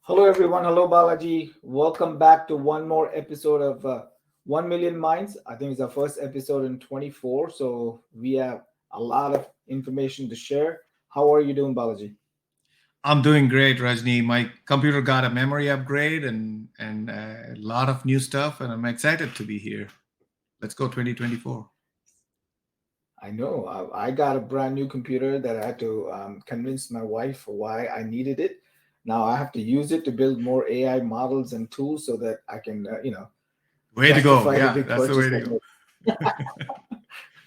Hello, everyone. Hello, Balaji. Welcome back to one more episode of 1 Million Minds. I think it's our first episode in 24. So we have a lot of information to share. How are you doing, Balaji? I'm doing great, Rajni. My computer got a memory upgrade and a lot of new stuff, and I'm excited to be here. Let's go 2024. I know I got a brand new computer that I had to convince my wife why I needed it. Now I have to use it to build more AI models and tools so that I can, Way to go! justify the Yeah, big that's the purchase way to I go. made.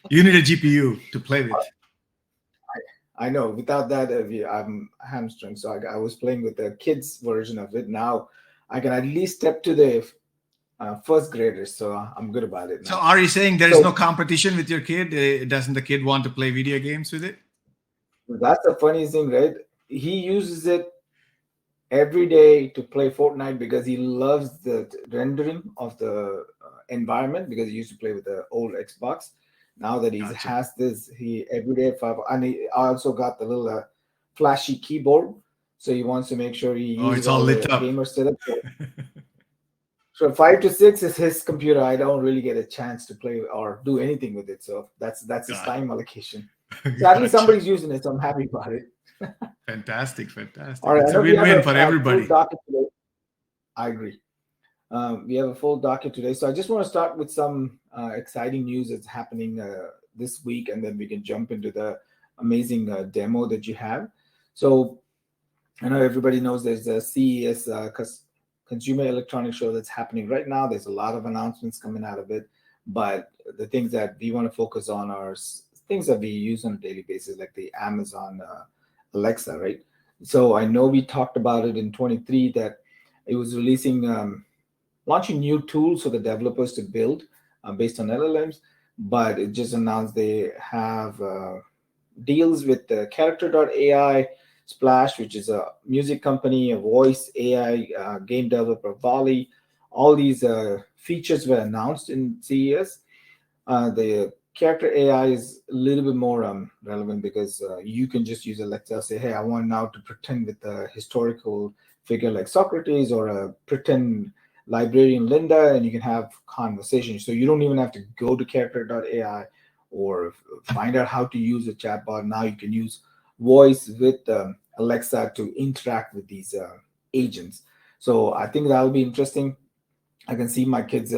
You need a GPU to play with. I know. Without that, I'm hamstrung. So I was playing with the kids version of it. Now I can at least step to the first graders. So I'm good about it So, now. are you saying there is no So competition with your kid? Doesn't the kid want to play video games with it? that's the funniest thing, right? He uses it every day to play Fortnite because he loves the rendering of the environment because he used to play with the old Xbox. Now that he Gotcha. has this, he every day five, and he also got the little flashy keyboard, so he wants to make sure he Oh, uses it's all all lit the up. gamer setup. So 5 to 6 is his computer. I don't really get a chance to play or do anything with it, so that's his Got, time allocation. So at least gotcha. somebody's using it, so I'm happy about it. Fantastic, All fantastic. right, I It's a know we have win-win for a full everybody. docket today. I agree. We have a full docket today. So I just want to start with some exciting news that's happening this week, and then we can jump into the amazing demo that you have. So I know everybody knows there's a CES Consumer Electronics Show that's happening right now. There's a lot of announcements coming out of it, but the things that we want to focus on are things that we use on a daily basis, like the Amazon Alexa, right? So I know we talked about it in 23 that it was launching new tools for the developers to build based on LLMs, but it just announced they have deals with character.ai, Splash, which is a music company, a voice AI game developer, Volley. All these features were announced in CES. The character AI is a little bit more relevant because you can just use Alexa, say, hey, I want now to pretend with a historical figure like Socrates or a pretend librarian Linda, and you can have conversations. So you don't even have to go to character.ai or find out how to use a chatbot. Now you can use voice with Alexa to interact with these agents. So I think that'll be interesting. I can see my kids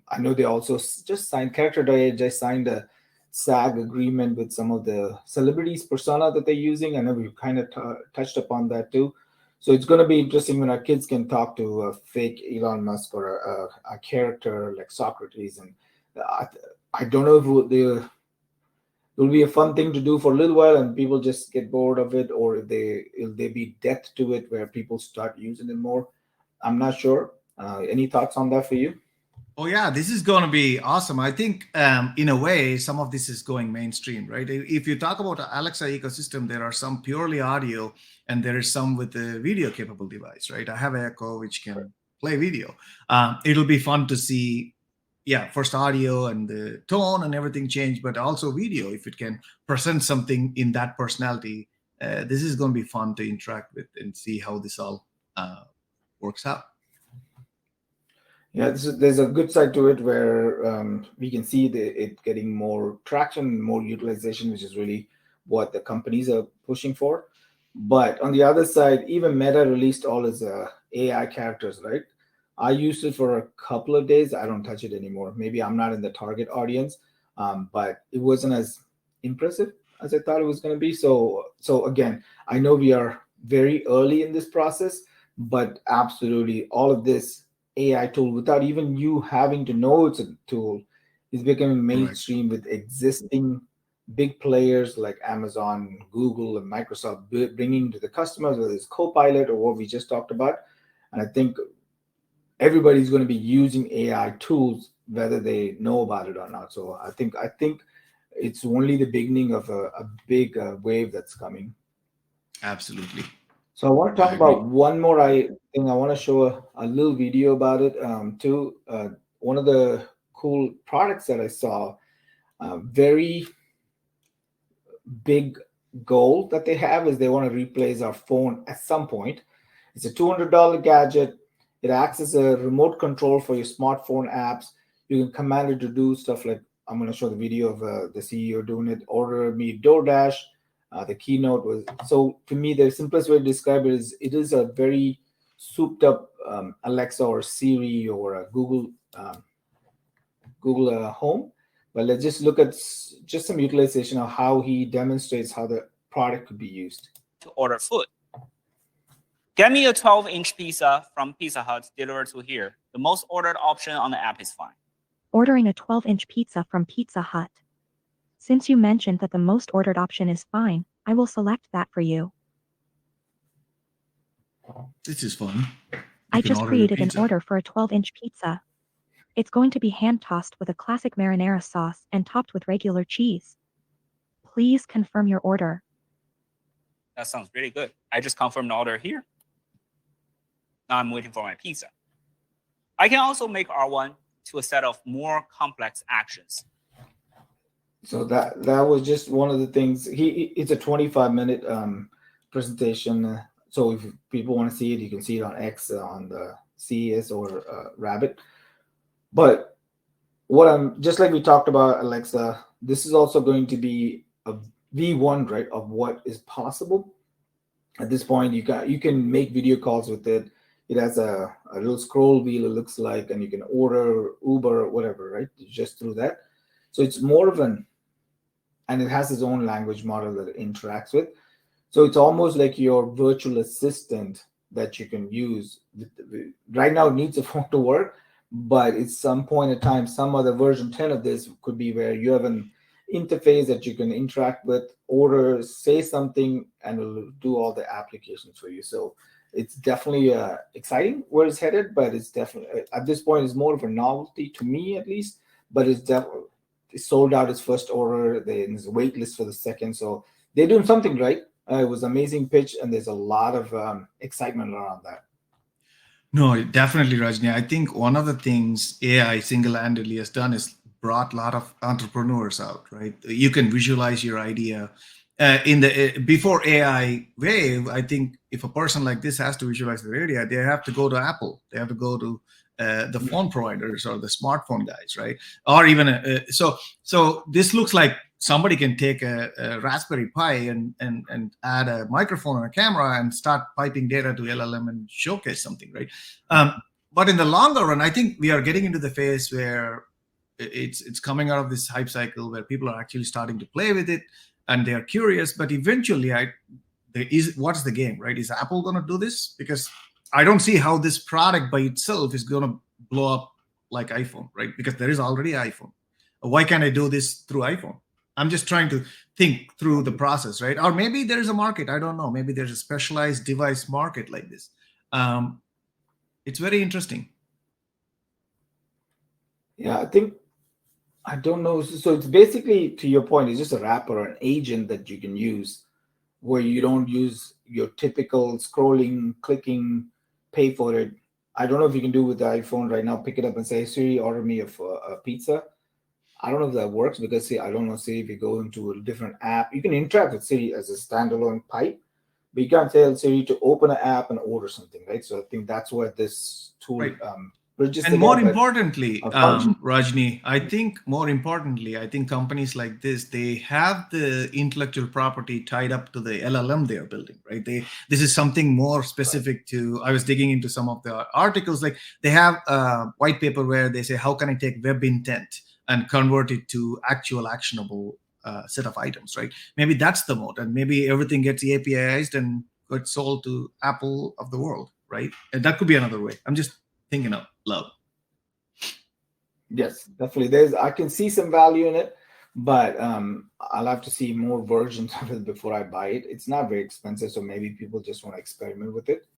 I know they also just signed Character.ai just signed a SAG agreement with some of the celebrities persona that they're using. I know we've kind of touched upon that too. So it's going to be interesting when our kids can talk to a fake Elon Musk or a character like Socrates. And I, I don't know if it will be a fun thing to do for a little while and people just get bored of it, or if they be depth to it where people start using it more. I'm not sure. Any thoughts on that for you? Oh yeah, this is going to be awesome. I think, in a way, some of this is going mainstream, right? If you talk about the Alexa ecosystem, there are some purely audio, and there is some with the video capable device, right? I have Echo, which can play video. It'll be fun to see, yeah, first audio and the tone and everything change, but also video if it can present something in that personality. This is going to be fun to interact with and see how this all works out. Yeah, there's a good side to it where we can see it getting more traction, more utilization, which is really what the companies are pushing for. But on the other side, even Meta released all its AI characters, right? I used it for a couple of days. I don't touch it anymore. Maybe I'm not in the target audience, but it wasn't as impressive as I thought it was going to be. So again, I know we are very early in this process, but absolutely all of this AI tool without even you having to know it's a tool is becoming Correct. mainstream with existing big players like Amazon, Google, and Microsoft bringing to the customers, whether it's Copilot or what we just talked about. And I think everybody's going to be using AI tools whether they know about it or not. So I think it's only the beginning of a big wave that's coming. Absolutely. So I want to I talk about agree. one more thing. I want to show a little video about it too. One of the cool products that I saw, very big goal that they have is they want to replace our phone at some point. It's a $200 gadget. It acts as a remote control for your smartphone apps. You can command it to do stuff like, I'm going to show the video of the CEO doing it. Order me DoorDash. The keynote was, so to me, the simplest way to describe it is a very souped up Alexa or Siri or Google Home. But let's just look at just some utilization of how he demonstrates how the product could be used. To order food. Get me a 12-inch pizza from Pizza Hut delivered to here. The most ordered option on the app is fine. Ordering a 12-inch pizza from Pizza Hut. Since you mentioned that the most ordered option is fine, I will select that for you. This is fun. I just created an order for a 12-inch pizza. It's going to be hand-tossed with a classic marinara sauce and topped with regular cheese. Please confirm your order. That sounds really good. I just confirmed the order here. Now I'm waiting for my pizza. I can also make R1 to a set of more complex actions. So that was just one of the things. It's a 25-minute presentation. So if people want to see it, you can see it on X, on the CES or Rabbit. But what I'm just like we talked about Alexa, this is also going to be a V1, right, of what is possible. At this point, you can make video calls with it. It has a little scroll wheel, it looks like, and you can order Uber or whatever, right? Just through that. So it's more of and it has its own language model that it interacts with. So it's almost like your virtual assistant that you can use. Right now, it needs a phone to work, but at some point in time, some other version 10 of this could be where you have an interface that you can interact with, order, say something, and it'll do all the applications for you. So it's definitely exciting where it's headed, but it's definitely, at this point, it's more of a novelty to me at least, but it's definitely sold out its first order. There's a wait list for the second. So they're doing something right. It was an amazing pitch, and there's a lot of excitement around that. No, definitely, Rajni. I think one of the things AI single-handedly has done is brought a lot of entrepreneurs out, right? You can visualize your idea. Before AI wave, I think if a person like this has to visualize their idea, they have to go to Apple. They have to go to the phone providers or the smartphone guys, right? Or even so this looks like somebody can take a Raspberry Pi and add a microphone and a camera and start piping data to LLM and showcase something, right? But in the longer run, I think we are getting into the phase where it's coming out of this hype cycle where people are actually starting to play with it and they are curious. But eventually, what's the game, right? Is Apple going to do this? Because I don't see how this product by itself is going to blow up like iPhone, right? Because there is already iPhone. Why can't I do this through iPhone? I'm just trying to think through the process, right? Or maybe there's a market. I don't know. Maybe there's a specialized device market like this. It's very interesting. Yeah, I don't know. So it's basically, to your point, it's just a wrap or an agent that you can use where you don't use your typical scrolling, clicking, pay for it. I don't know if you can do with the iPhone right now, pick it up and say, Siri, order me a pizza. I don't know if that works because, I don't know, Siri, if you go into a different app, you can interact with Siri as a standalone pipe, but you can't tell Siri to open an app and order something, right? So I think that's where this tool bridges. And more importantly, Rajni, I think companies like this, they have the intellectual property tied up to the LLM they are building, right? This is something more specific to, I was digging into some of the articles, like they have a white paper where they say, how can I take web intent and convert it to actual actionable set of items, right? Maybe that's the mode, and maybe everything gets APIized and gets sold to Apple of the world, right? And that could be another way. I'm just thinking out loud. Yes, definitely. I can see some value in it, but I'll have to see more versions of it before I buy it. It's not very expensive, so maybe people just want to experiment with it.